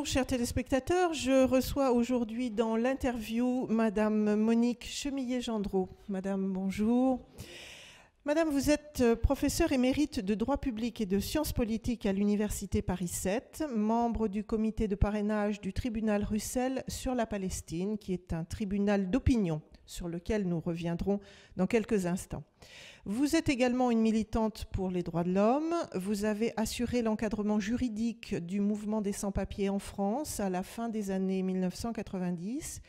Bonjour chers téléspectateurs, je reçois aujourd'hui dans l'interview Madame Monique Chemillé-Gendreau. Madame, bonjour. Madame, vous êtes professeure émérite de droit public et de sciences politiques à l'Université Paris 7, membre du comité de parrainage du tribunal Russell sur la Palestine, qui est un tribunal d'opinion sur lequel nous reviendrons dans quelques instants. Vous êtes également une militante pour les droits de l'homme. Vous avez assuré l'encadrement juridique du mouvement des sans-papiers en France à la fin des années 1990.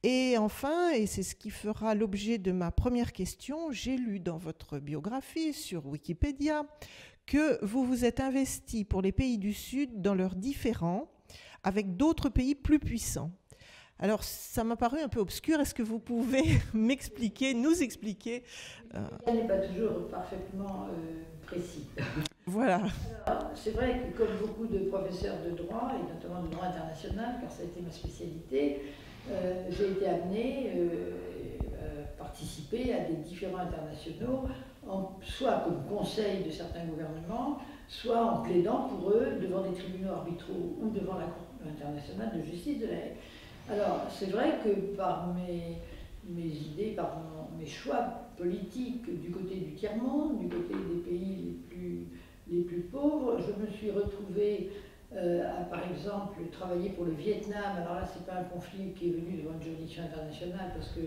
Et enfin, et c'est ce qui fera l'objet de ma première question, j'ai lu dans votre biographie sur Wikipédia que vous vous êtes investi pour les pays du Sud dans leurs différends avec d'autres pays plus puissants. Alors, ça m'a paru un peu obscur. Est-ce que vous pouvez m'expliquer, nous expliquer Ça n'est pas toujours parfaitement précis. Voilà. C'est vrai que comme beaucoup de professeurs de droit, et notamment de droit international, car ça a été ma spécialité, j'ai été amenée à participer à des différends internationaux, soit comme conseil de certains gouvernements, soit en plaidant pour eux devant des tribunaux arbitraux ou devant la Cour internationale de justice de la Haye. Alors, c'est vrai que par mes idées, par mes choix politiques du côté du tiers-monde, du côté des pays les plus pauvres, je me suis retrouvée à, par exemple, travailler pour le Vietnam. Alors là, ce n'est pas un conflit qui est venu devant une juridiction internationale parce que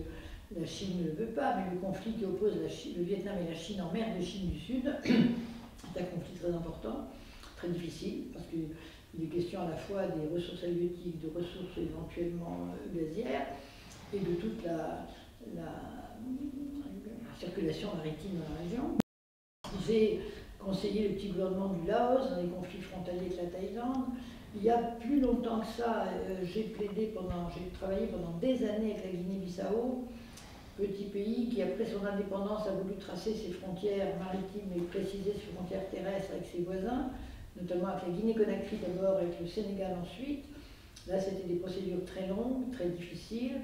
la Chine ne le veut pas, mais le conflit qui oppose le Vietnam et la Chine en mer de Chine du Sud, c'est un conflit très important, très difficile, parce que il est question à la fois des ressources halieutiques, de ressources éventuellement gazières et de toute la circulation maritime dans la région. J'ai conseillé le petit gouvernement du Laos dans les conflits frontaliers avec la Thaïlande. Il y a plus longtemps que ça, j'ai travaillé pendant des années avec la Guinée-Bissau, petit pays qui, après son indépendance, a voulu tracer ses frontières maritimes et préciser ses frontières terrestres avec ses voisins, notamment avec la Guinée-Conakry d'abord et avec le Sénégal ensuite. Là, c'était des procédures très longues, très difficiles,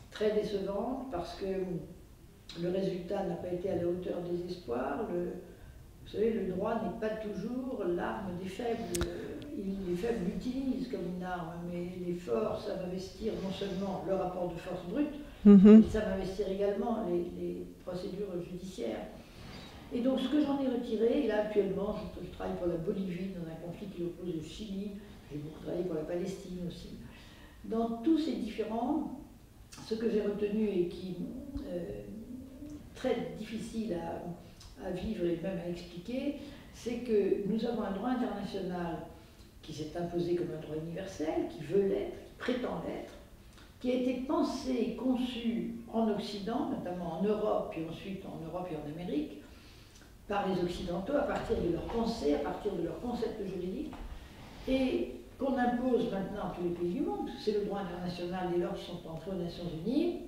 très décevantes, parce que le résultat n'a pas été à la hauteur des espoirs. Vous savez, le droit n'est pas toujours l'arme des faibles. Les faibles l'utilisent comme une arme, mais les forts savent investir non seulement le rapport de force brute, mais ils savent investir également les procédures judiciaires. Et donc, ce que j'en ai retiré, et là actuellement, je travaille pour la Bolivie dans un conflit qui oppose le Chili, j'ai beaucoup travaillé pour la Palestine aussi. Dans tous ces différends, ce que j'ai retenu et qui est très difficile à vivre et même à expliquer, c'est que nous avons un droit international qui s'est imposé comme un droit universel, qui veut l'être, qui prétend l'être, qui a été pensé et conçu en Occident, notamment en Europe, puis ensuite en Europe et en Amérique, par les Occidentaux, à partir de leurs pensées, à partir de leurs concepts juridiques, et qu'on impose maintenant à tous les pays du monde. C'est le droit international dès lors qu'ils sont entrés aux Nations Unies,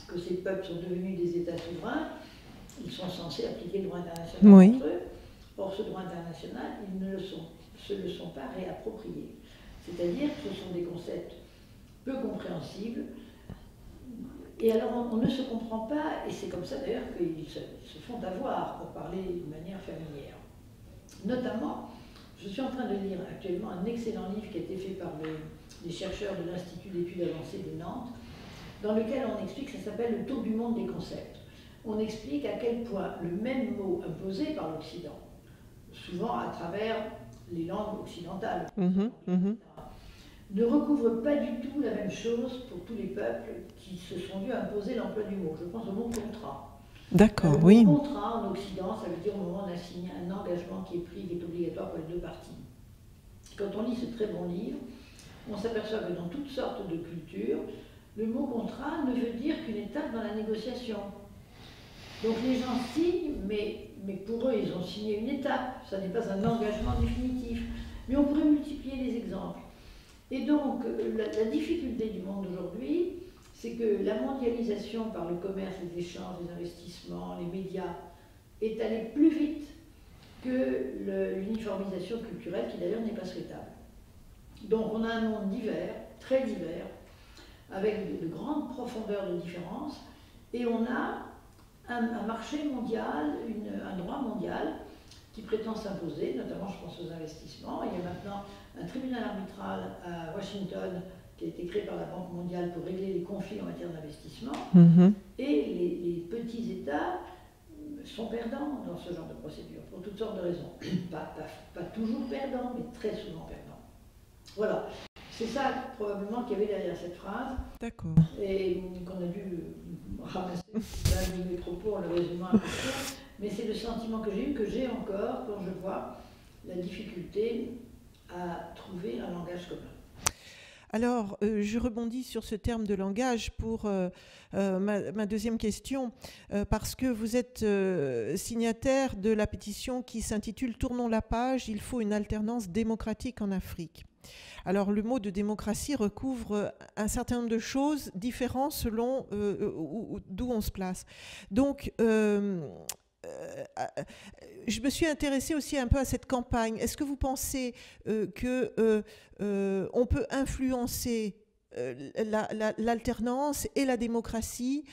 que ces peuples sont devenus des États souverains, ils sont censés appliquer le droit international entre eux. Or, ce droit international, ils ne se le sont pas réappropriés. C'est-à-dire que ce sont des concepts peu compréhensibles. Et alors, on ne se comprend pas, et c'est comme ça d'ailleurs qu'ils se font avoir pour parler de manière familière. Notamment, je suis en train de lire actuellement un excellent livre qui a été fait par les chercheurs de l'Institut d'études avancées de Nantes, dans lequel on explique, ça s'appelle le tour du monde des concepts. On explique à quel point le même mot imposé par l'Occident, souvent à travers les langues occidentales, ne recouvre pas du tout la même chose pour tous les peuples qui se sont vus imposer l'emploi du mot. Je pense au mot contrat. D'accord, oui. Le mot contrat en Occident, ça veut dire au moment d'un signer un engagement qui est pris, qui est obligatoire pour les deux parties. Quand on lit ce très bon livre, on s'aperçoit que dans toutes sortes de cultures, le mot contrat ne veut dire qu'une étape dans la négociation. Donc les gens signent, mais pour eux, ils ont signé une étape. Ça n'est pas un engagement définitif. Mais on pourrait multiplier les exemples. Et donc, la difficulté du monde d'aujourd'hui, c'est que la mondialisation par le commerce, les échanges, les investissements, les médias, est allée plus vite que l'uniformisation culturelle, qui d'ailleurs n'est pas souhaitable. Donc on a un monde divers, très divers, avec de grandes profondeurs de différence, et on a un marché mondial, un droit mondial, qui prétend s'imposer, notamment je pense aux investissements. Il y a maintenant un tribunal arbitral à Washington qui a été créé par la Banque mondiale pour régler les conflits en matière d'investissement. Et les petits États sont perdants dans ce genre de procédure, pour toutes sortes de raisons. Pas toujours perdants, mais très souvent perdants. Voilà. C'est ça, probablement, qu'il y avait derrière cette phrase. D'accord. Et qu'on a dû ramasser l'un de mes propos en le résumant un peu, mais c'est le sentiment que j'ai eu, que j'ai encore, quand je vois la difficulté à trouver un langage commun. Alors, je rebondis sur ce terme de langage pour ma deuxième question, parce que vous êtes signataire de la pétition qui s'intitule « Tournons la page, il faut une alternance démocratique en Afrique ». Alors, le mot de démocratie recouvre un certain nombre de choses différentes selon d'où on se place. Donc, je me suis intéressée aussi un peu à cette campagne. Est-ce que vous pensez qu'on peut influencer l'alternance et la démocratie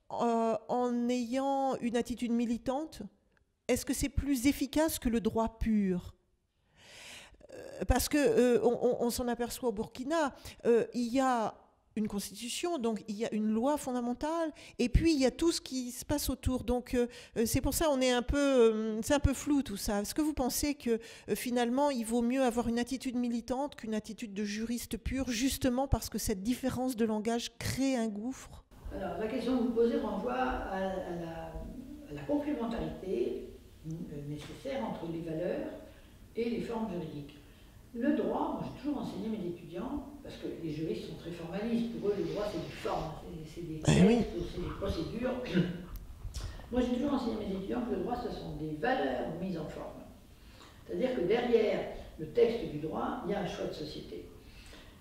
en ayant une attitude militante? Est-ce que c'est plus efficace que le droit pur? Parce qu'on s'en aperçoit au Burkina, il y a une constitution, donc il y a une loi fondamentale, et puis il y a tout ce qui se passe autour. Donc c'est pour ça on est c'est un peu flou tout ça. Est-ce que vous pensez que finalement il vaut mieux avoir une attitude militante qu'une attitude de juriste pur, justement parce que cette différence de langage crée un gouffre? Alors la question que vous posez renvoie à la complémentarité nécessaire entre les valeurs et les formes juridiques. Le droit, moi j'ai toujours enseigné mes étudiants, parce que les juristes sont très formalistes, pour eux le droit c'est des formes, c'est des textes, c'est des procédures. Moi j'ai toujours enseigné mes étudiants que le droit ce sont des valeurs mises en forme. C'est-à-dire que derrière le texte du droit, il y a un choix de société.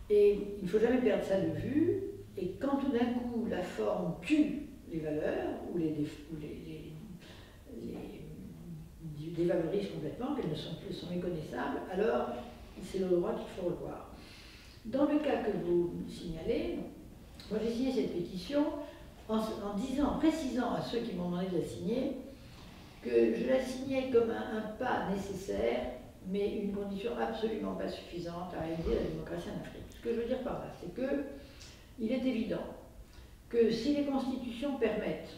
Et il ne faut jamais perdre ça de vue, et quand tout d'un coup la forme tue les valeurs, ou les dévalorise complètement, qu'elles ne sont plus méconnaissables, alors c'est le droit qu'il faut revoir. Dans le cas que vous signalez, moi j'ai signé cette pétition en précisant à ceux qui m'ont demandé de la signer que je la signais comme un pas nécessaire, mais une condition absolument pas suffisante à réaliser la démocratie en Afrique. Ce que je veux dire par là, c'est qu'il est évident que si les constitutions permettent,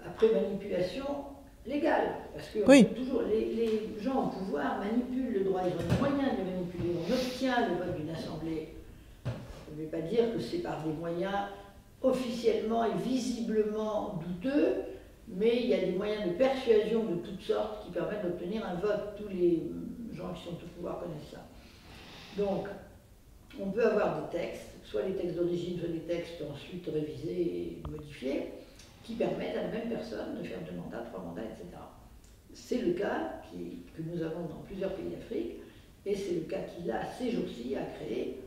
après manipulation, légal, parce que toujours les gens au pouvoir manipulent le droit, ils ont les moyens de le manipuler, on obtient le vote d'une assemblée. Je ne vais pas dire que c'est par des moyens officiellement et visiblement douteux, mais il y a des moyens de persuasion de toutes sortes qui permettent d'obtenir un vote. Tous les gens qui sont au pouvoir connaissent ça. Donc, on peut avoir des textes, soit les textes d'origine, soit des textes ensuite révisés et modifiés, qui permettent à la même personne de faire 2 mandats, 3 mandats, etc. C'est le cas que nous avons dans plusieurs pays d'Afrique, et c'est le cas qui, là, ces jours-ci, a créé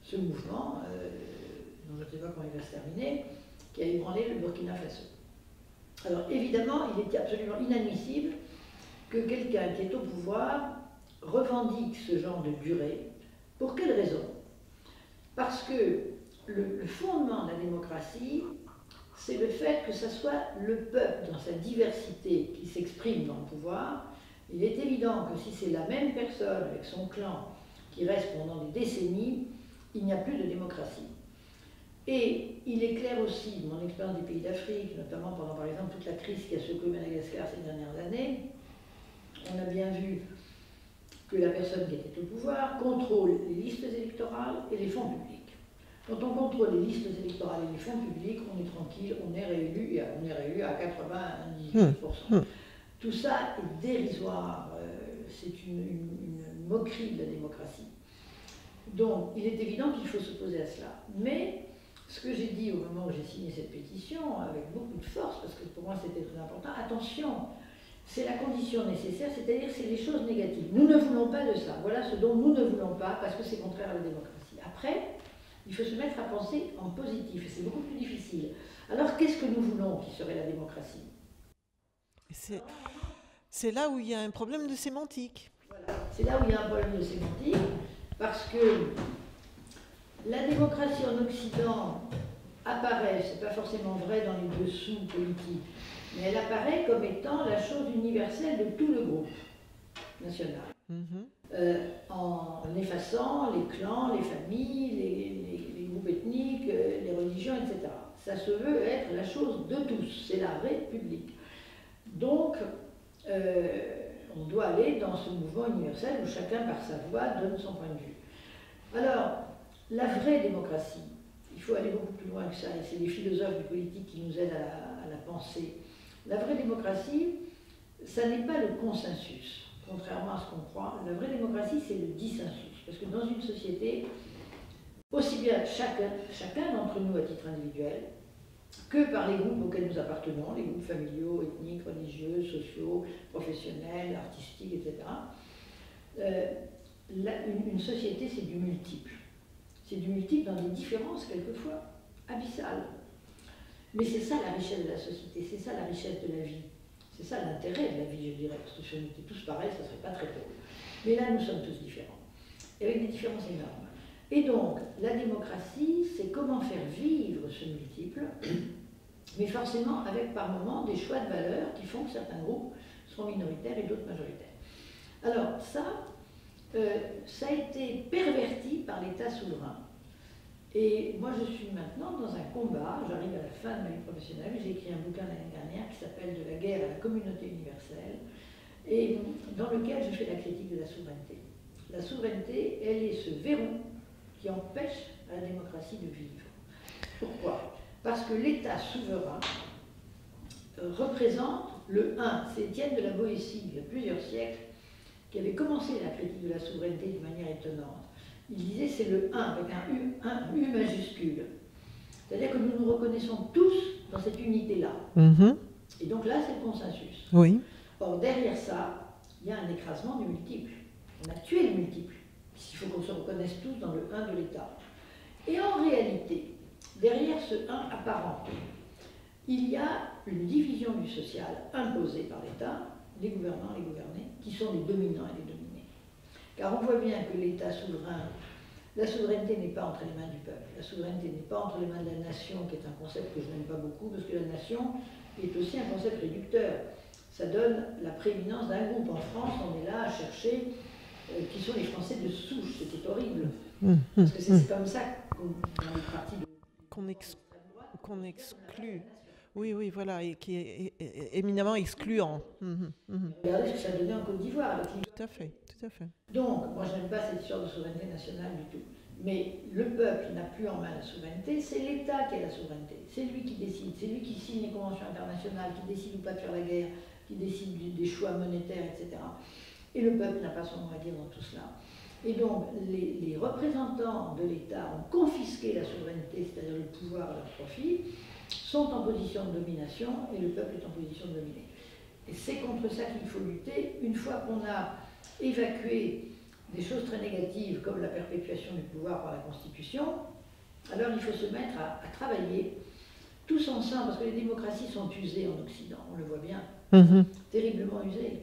ce mouvement, dont je ne sais pas quand il va se terminer, qui a ébranlé le Burkina Faso. Alors évidemment, il est absolument inadmissible que quelqu'un qui est au pouvoir revendique ce genre de durée. Pour quelle raison? Parce que le fondement de la démocratie, c'est le fait que ce soit le peuple dans sa diversité qui s'exprime dans le pouvoir. Il est évident que si c'est la même personne avec son clan qui reste pendant des décennies, il n'y a plus de démocratie. Et il est clair aussi, de mon expérience des pays d'Afrique, notamment pendant par exemple toute la crise qui a secoué Madagascar ces dernières années, on a bien vu que la personne qui était au pouvoir contrôle les listes électorales et les fonds publics. Quand on contrôle les listes électorales et les fonds publics, on est tranquille, on est réélu à 98%. Tout ça est dérisoire, c'est une moquerie de la démocratie. Donc, il est évident qu'il faut s'opposer à cela. Mais, ce que j'ai dit au moment où j'ai signé cette pétition, avec beaucoup de force, parce que pour moi c'était très important, attention, c'est la condition nécessaire, c'est-à-dire c'est les choses négatives. Nous ne voulons pas de ça. Voilà ce dont nous ne voulons pas, parce que c'est contraire à la démocratie. Après, il faut se mettre à penser en positif, et c'est beaucoup plus difficile. Alors, qu'est-ce que nous voulons qui serait la démocratie? C'est là où il y a un problème de sémantique. Voilà, c'est là où il y a un problème de sémantique, parce que la démocratie en Occident, apparaît, c'est pas forcément vrai dans les dessous politiques, mais elle apparaît comme étant la chose universelle de tout le groupe national. En effaçant les clans, les familles, les groupes ethniques, les religions, etc. Ça se veut être la chose de tous, c'est la République. Donc, on doit aller dans ce mouvement universel où chacun, par sa voix, donne son point de vue. Alors, la vraie démocratie, il faut aller beaucoup plus loin que ça, et c'est les philosophes du politique qui nous aident à la penser. La vraie démocratie, ça n'est pas le consensus, contrairement à ce qu'on croit. La vraie démocratie, c'est le dissensus. Parce que dans une société, aussi bien chacun d'entre nous à titre individuel, que par les groupes auxquels nous appartenons, les groupes familiaux, ethniques, religieux, sociaux, professionnels, artistiques, etc. Une société, c'est du multiple. C'est du multiple dans des différences, quelquefois, abyssales. Mais c'est ça la richesse de la société, c'est ça la richesse de la vie. C'est ça l'intérêt de la vie, je dirais, parce que si on était tous pareils, ça ne serait pas très drôle. Mais là, nous sommes tous différents, et avec des différences énormes. Et donc, la démocratie, c'est comment faire vivre ce multiple, mais forcément avec par moments des choix de valeurs qui font que certains groupes seront minoritaires et d'autres majoritaires. Alors ça a été perverti par l'État souverain. Et moi, je suis maintenant dans un combat, j'arrive à la fin de ma vie professionnelle, j'ai écrit un bouquin l'année dernière qui s'appelle « De la guerre à la communauté universelle », et dans lequel je fais la critique de la souveraineté. La souveraineté, elle est ce verrou qui empêche à la démocratie de vivre. Pourquoi? Parce que l'État souverain représente le 1. C'est Étienne de la Boétie, il y a plusieurs siècles, qui avait commencé la critique de la souveraineté d'une manière étonnante. Il disait c'est le 1 avec un U majuscule. C'est-à-dire que nous nous reconnaissons tous dans cette unité-là. Et donc là, c'est le consensus. Oui. Or, derrière ça, il y a un écrasement du multiple. On a tué le multiple, puisqu'il faut qu'on se reconnaisse tous dans le 1 de l'État. Et en réalité, derrière ce 1 apparent, il y a une division du social imposée par l'État, les gouvernants et les gouvernés, qui sont les dominants et les dominés. Car on voit bien que l'État souverain, la souveraineté n'est pas entre les mains du peuple, la souveraineté n'est pas entre les mains de la nation, qui est un concept que je n'aime pas beaucoup, parce que la nation est aussi un concept réducteur. Ça donne la prééminence d'un groupe. En France, on est là à chercher qui sont les Français de souche, c'était horrible. Parce que c'est comme ça dans les partis qu'on exclut. Oui, oui, voilà, et qui est éminemment excluant. Regardez ce que ça donnait en Côte d'Ivoire. Tout à fait, tout à fait. Donc, moi je n'aime pas cette histoire de souveraineté nationale du tout. Mais le peuple n'a plus en main la souveraineté, c'est l'État qui a la souveraineté. C'est lui qui décide, c'est lui qui signe les conventions internationales, qui décide ou pas de faire la guerre, qui décide des choix monétaires, etc. Et le peuple n'a pas son mot à dire dans tout cela. Et donc, les représentants de l'État ont confisqué la souveraineté, c'est-à-dire le pouvoir à leur profit, sont en position de domination et le peuple est en position de dominer. Et c'est contre ça qu'il faut lutter. Une fois qu'on a évacué des choses très négatives comme la perpétuation du pouvoir par la Constitution, alors il faut se mettre à travailler tous ensemble, parce que les démocraties sont usées en Occident, on le voit bien, terriblement usées.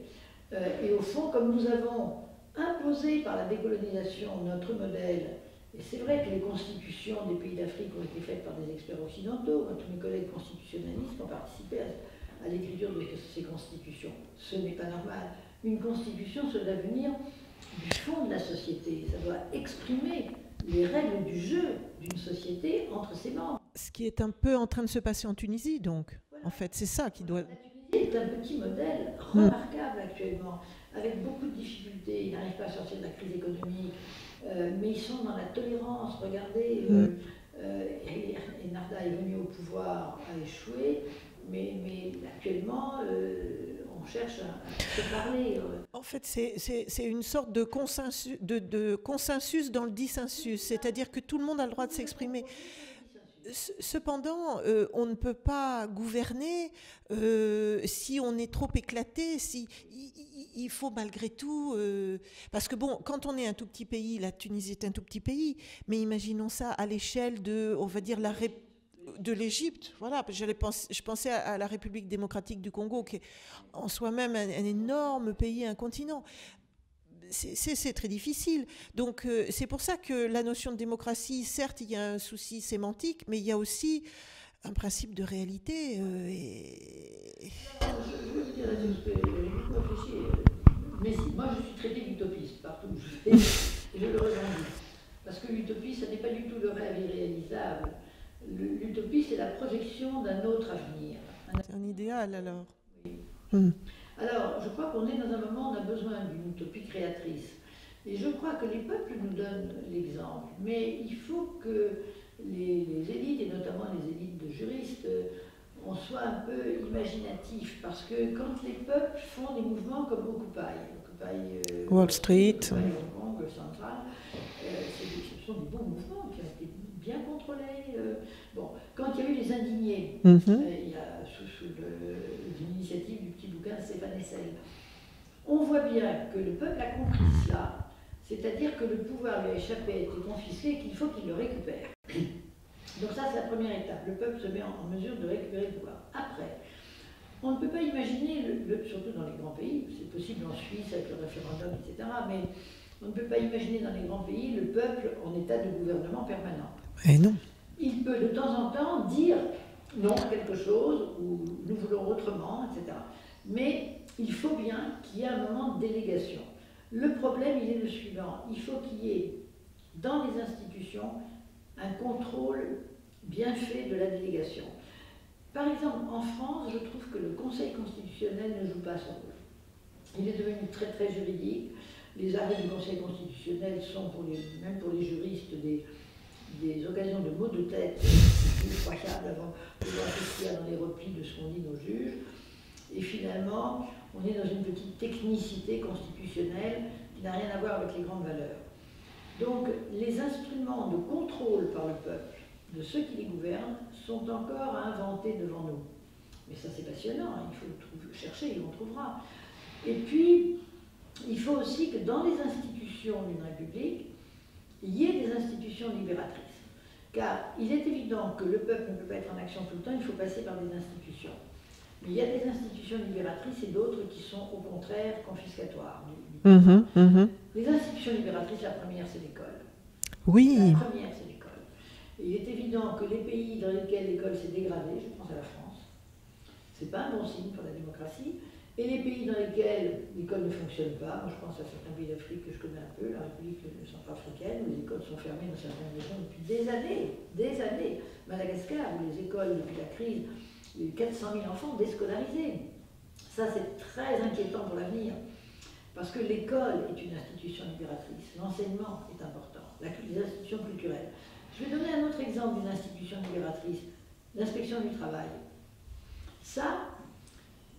Et au fond, comme nous avons imposé par la décolonisation notre modèle, et c'est vrai que les constitutions des pays d'Afrique ont été faites par des experts occidentaux, tous mes collègues constitutionnalistes ont participé à l'écriture de ces constitutions. Ce n'est pas normal. Une constitution, ça doit venir du fond de la société, ça doit exprimer les règles du jeu d'une société entre ses membres. Ce qui est un peu en train de se passer en Tunisie, donc. Voilà. En fait, c'est ça qui doit... La Tunisie est un petit modèle remarquable actuellement, avec beaucoup de difficultés. Ils n'arrivent pas à sortir de la crise économique, mais ils sont dans la tolérance. Regardez, Enarda est venu au pouvoir, a échoué, mais actuellement, on cherche à se parler. En fait, c'est une sorte de consensus dans le dissensus, c'est-à-dire que tout le monde a le droit de s'exprimer. Cependant, on ne peut pas gouverner si on est trop éclaté, il faut malgré tout... parce que bon, quand on est un tout petit pays, la Tunisie est un tout petit pays, mais imaginons ça à l'échelle de, on va dire, de l'Égypte. Voilà, je pensais à la République démocratique du Congo, qui est en soi-même un énorme pays, un continent. c'est très difficile. Donc c'est pour ça que la notion de démocratie, certes, il y a un souci sémantique, mais il y a aussi un principe de réalité. Je veux dire, mais si, moi je suis traité d'utopiste partout où je vais, et je le revendique. Parce que l'utopie, ce n'est pas du tout le rêve irréalisable. L'utopie, c'est la projection d'un autre avenir. C'est un idéal alors. Oui. Mm. Alors, je crois qu'on est dans un moment où on a besoin d'une utopie créatrice. Et je crois que les peuples nous donnent l'exemple. Mais il faut que les élites, et notamment les élites de juristes, on soit un peu imaginatifs. Parce que quand les peuples font des mouvements comme Occupy Wall Street, Occupy Hong Kong, Central, ce sont des beaux mouvements qui ont été bien contrôlés. Bon, quand il y a eu les indignés, il y a sous l'initiative du petit bouquin de Stéphane Hessel, on voit bien que le peuple a compris cela, c'est-à-dire que le pouvoir lui a échappé, a été confisqué et qu'il faut qu'il le récupère. Donc ça, c'est la première étape. Le peuple se met en mesure de récupérer le pouvoir. Après, on ne peut pas imaginer, surtout dans les grands pays, c'est possible en Suisse avec le référendum, etc., mais on ne peut pas imaginer dans les grands pays le peuple en état de gouvernement permanent. Et non. Il peut de temps en temps dire non à quelque chose, ou nous voulons autrement, etc. Mais il faut bien qu'il y ait un moment de délégation. Le problème, il est le suivant. Il faut qu'il y ait dans les institutions un contrôle bien fait de la délégation. Par exemple, en France, je trouve que le Conseil constitutionnel ne joue pas son rôle. Il est devenu très très juridique. Les arrêts du Conseil constitutionnel sont, même pour les juristes, des occasions de mots de tête incroyables avant de voir ce qu'il y a dans les replis de ce qu'ont dit nos juges. Et finalement, on est dans une petite technicité constitutionnelle qui n'a rien à voir avec les grandes valeurs. Donc, les instruments de contrôle par le peuple de ceux qui les gouvernent sont encore à inventer devant nous. Mais ça, c'est passionnant, hein, il faut chercher et on trouvera. Et puis, il faut aussi que dans les institutions d'une république, il y ait des institutions libératrices. Car il est évident que le peuple ne peut pas être en action tout le temps, il faut passer par des institutions. Mais il y a des institutions libératrices et d'autres qui sont au contraire confiscatoires. Les institutions libératrices, la première, c'est l'école. Oui. La première, c'est l'école. Et il est évident que les pays dans lesquels l'école s'est dégradée, je pense à la France, c'est pas un bon signe pour la démocratie. Et les pays dans lesquels l'école ne fonctionne pas, moi je pense à certains pays d'Afrique que je connais un peu, la République centrafricaine, où les écoles sont fermées dans certaines régions depuis des années. Madagascar, où les écoles, depuis la crise, il y a eu 400 000 enfants déscolarisés. Ça, c'est très inquiétant pour l'avenir, parce que l'école est une institution libératrice, l'enseignement est important, les institutions culturelles. Je vais donner un autre exemple d'une institution libératrice, l'inspection du travail. Ça,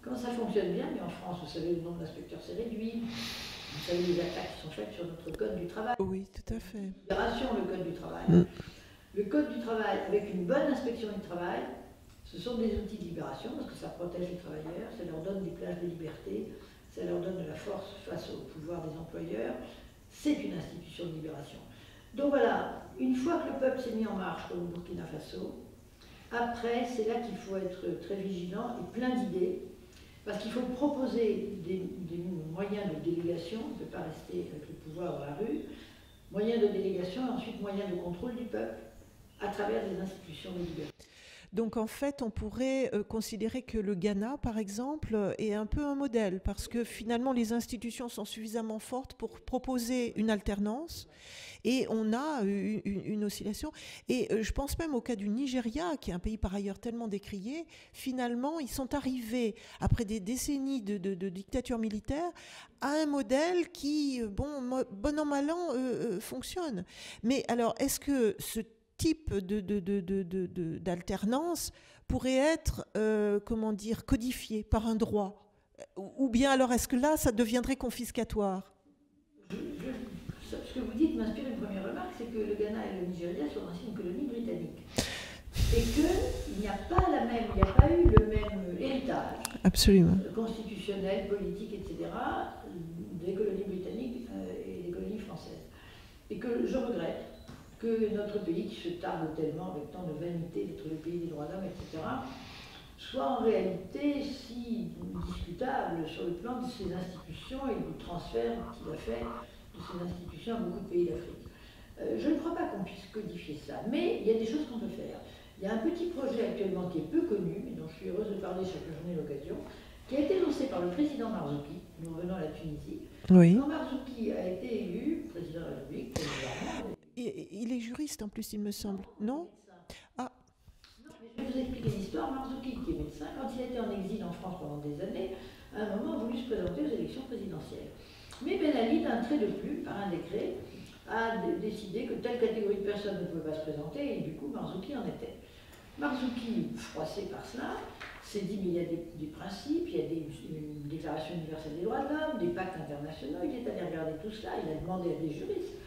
quand ça fonctionne bien, mais en France, vous savez, le nombre d'inspecteurs s'est réduit. Vous savez les attaques qui sont faites sur notre code du travail. Oui, tout à fait. Libération, le code du travail. Le code du travail, avec une bonne inspection du travail, ce sont des outils de libération, parce que ça protège les travailleurs, ça leur donne des plages de liberté, ça leur donne de la force face au pouvoir des employeurs. C'est une institution de libération. Donc voilà, une fois que le peuple s'est mis en marche, comme au Burkina Faso, après, c'est là qu'il faut être très vigilant et plein d'idées. Parce qu'il faut proposer des moyens de délégation, on ne peut pas rester avec le pouvoir dans la rue, moyens de délégation et ensuite moyens de contrôle du peuple à travers des institutions de liberté. Donc en fait, on pourrait considérer que le Ghana, par exemple, est un peu un modèle, parce que finalement les institutions sont suffisamment fortes pour proposer une alternance, et on a une oscillation. Et je pense même au cas du Nigeria, qui est un pays par ailleurs tellement décrié. Finalement, ils sont arrivés, après des décennies de dictature militaire, à un modèle qui, bon an, mal an, fonctionne. Mais alors, est-ce que ce type d'alternance pourrait être, codifié par un droit? Ou bien alors, est-ce que là, ça deviendrait confiscatoire? Ce que vous dites m'inspire une première remarque, c'est que le Ghana et le Nigeria sont anciennes colonies britanniques. Et qu'il n'y a pas eu le même héritage constitutionnel, politique, etc., des colonies britanniques et des colonies françaises. Et que je regrette que notre pays, qui se targue tellement avec tant de vanité d'être le pays des droits d'homme, etc., soit en réalité si discutable sur le plan de ses institutions et du transfert qu'il a fait de ces institutions à beaucoup de pays d'Afrique. Je ne crois pas qu'on puisse codifier ça, mais il y a des choses qu'on peut faire. Il y a un petit projet actuellement qui est peu connu, mais dont je suis heureuse de parler chaque jour j'en ai l'occasion, qui a été lancé par le président Marzouki, nous revenons à la Tunisie. Oui. Quand Marzouki a été élu président de la République, il est juriste en plus, il me semble, non? Ah. Non, mais je vais vous expliquer l'histoire. Marzouki, qui est médecin, quand il a été en exil en France pendant des années, à un moment a voulu se présenter aux élections présidentielles. Mais Ben Ali, d'un trait de plume, par un décret, a décidé que telle catégorie de personnes ne pouvait pas se présenter, et du coup Marzouki en était. Marzouki, froissé par cela, s'est dit mais il y a des principes, il y a une déclaration universelle des droits de l'homme, des pactes internationaux, il est allé regarder tout cela, il a demandé à des juristes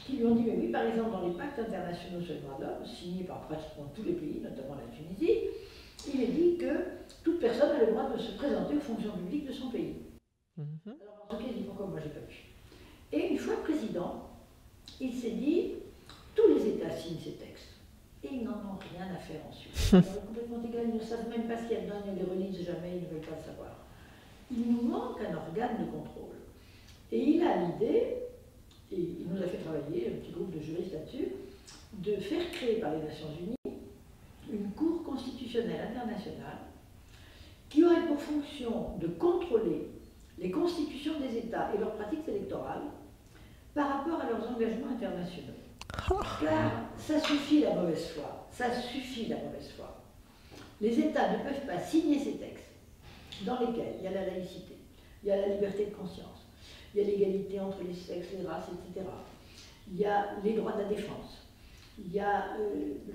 qui lui ont dit mais oui, par exemple dans les pactes internationaux sur les droits de l'homme, signés par pratiquement tous les pays, notamment la Tunisie, il est dit que toute personne a le droit de se présenter aux fonctions publiques de son pays. Alors Marzouki a dit pourquoi moi j'ai pas pu. Et une fois président, il s'est dit tous les États signent ces textes. Et ils n'en ont rien à faire ensuite. Alors, complètement égal, ils ne savent même pas ce qu'il y a dedans, ils ne les relisent jamais, ils ne veulent pas le savoir. Il nous manque un organe de contrôle. Et il a l'idée, et il nous a fait travailler, un petit groupe de juristes là-dessus, de faire créer par les Nations Unies une Cour constitutionnelle internationale qui aurait pour fonction de contrôler les constitutions des États et leurs pratiques électorales par rapport à leurs engagements internationaux. Car ça suffit la mauvaise foi, ça suffit la mauvaise foi. Les États ne peuvent pas signer ces textes dans lesquels il y a la laïcité, il y a la liberté de conscience, il y a l'égalité entre les sexes, les races, etc. Il y a les droits de la défense, il y a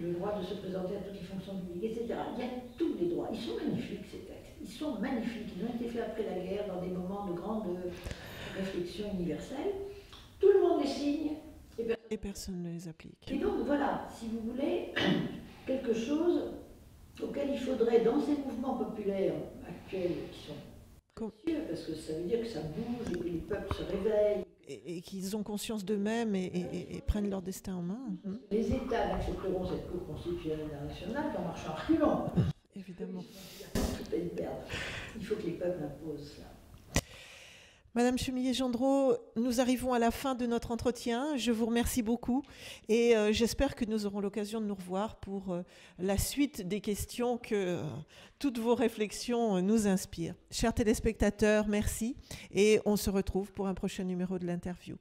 le droit de se présenter à toutes les fonctions publiques, etc. Il y a tous les droits. Ils sont magnifiques ces textes, ils sont magnifiques. Ils ont été faits après la guerre dans des moments de grande réflexion universelle. Tout le monde les signe. Et personne ne les applique. Et donc voilà, si vous voulez, quelque chose auquel il faudrait, dans ces mouvements populaires actuels qui sont précieux, parce que ça veut dire que ça bouge et que les peuples se réveillent. Et qu'ils ont conscience d'eux-mêmes et prennent leur destin en main. Les États n'accepteront cette Cour constitutionnelle internationale qu'en marchant à reculons. Évidemment. Tout est une perte. Il faut que les peuples imposent cela. Madame Chemillé-Gendreau, nous arrivons à la fin de notre entretien. Je vous remercie beaucoup et j'espère que nous aurons l'occasion de nous revoir pour la suite des questions que toutes vos réflexions nous inspirent. Chers téléspectateurs, merci et on se retrouve pour un prochain numéro de l'interview.